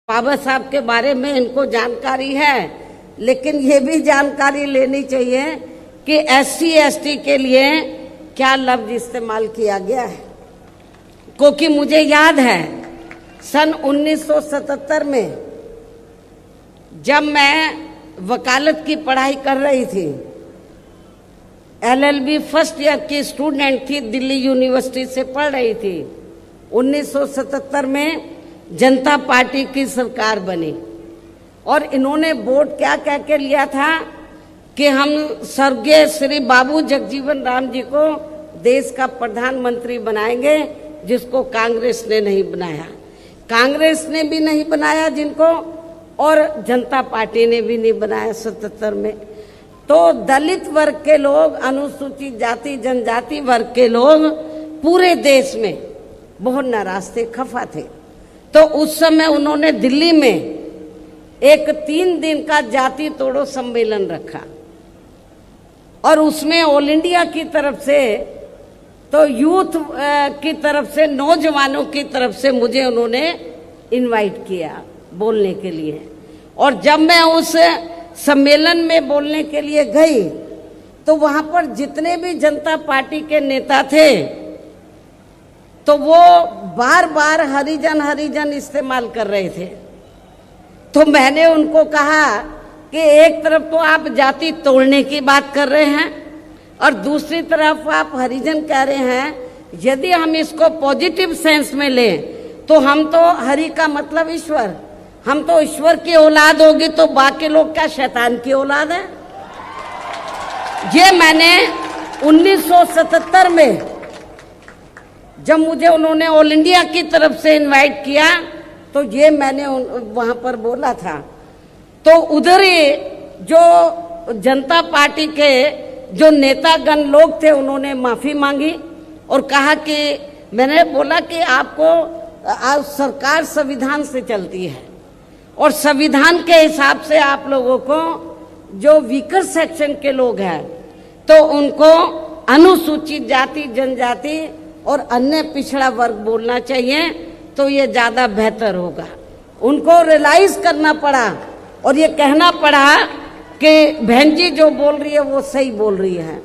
बाबा साहब के बारे में इनको जानकारी है, लेकिन ये भी जानकारी लेनी चाहिए कि SC ST के लिए क्या लफ्ज इस्तेमाल किया गया है। क्योंकि मुझे याद है सन 1977 में जब मैं वकालत की पढ़ाई कर रही थी, LLB फर्स्ट ईयर की स्टूडेंट थी, दिल्ली यूनिवर्सिटी से पढ़ रही थी। 1977 में जनता पार्टी की सरकार बनी और इन्होंने वोट क्या कह के लिया था कि हम स्वर्गीय श्री बाबू जगजीवन राम जी को देश का प्रधानमंत्री बनाएंगे, जिसको कांग्रेस ने नहीं बनाया। कांग्रेस ने भी नहीं बनाया जिनको, और जनता पार्टी ने भी नहीं बनाया 77 में। तो दलित वर्ग के लोग, अनुसूचित जाति जनजाति वर्ग के लोग पूरे देश में बहुत नाराज थे, खफा थे। तो उस समय उन्होंने दिल्ली में एक 3 दिन का जाति तोड़ो सम्मेलन रखा और उसमें ऑल इंडिया की तरफ से, तो यूथ की तरफ से, नौजवानों की तरफ से मुझे उन्होंने इनवाइट किया बोलने के लिए। और जब मैं उस सम्मेलन में बोलने के लिए गई तो वहां पर जितने भी जनता पार्टी के नेता थे तो वो बार बार हरिजन हरिजन इस्तेमाल कर रहे थे। तो मैंने उनको कहा कि एक तरफ तो आप जाति तोड़ने की बात कर रहे हैं और दूसरी तरफ आप हरिजन कह रहे हैं। यदि हम इसको पॉजिटिव सेंस में लें तो हम तो हरि का मतलब ईश्वर, हम तो ईश्वर की औलाद होगी, तो बाकी लोग क्या शैतान की औलाद है? ये मैंने 1977 में जब मुझे उन्होंने ऑल इंडिया की तरफ से इनवाइट किया तो ये मैंने वहां पर बोला था। तो उधर ही जो जनता पार्टी के जो नेतागण लोग थे उन्होंने माफी मांगी और कहा कि, मैंने बोला कि आपको सरकार संविधान से चलती है और संविधान के हिसाब से आप लोगों को जो वीकर सेक्शन के लोग हैं तो उनको अनुसूचित जाति जनजाति और अन्य पिछड़ा वर्ग बोलना चाहिए, तो ये ज्यादा बेहतर होगा। उनको रियलाइज करना पड़ा और ये कहना पड़ा कि बहन जी जो बोल रही है वो सही बोल रही है।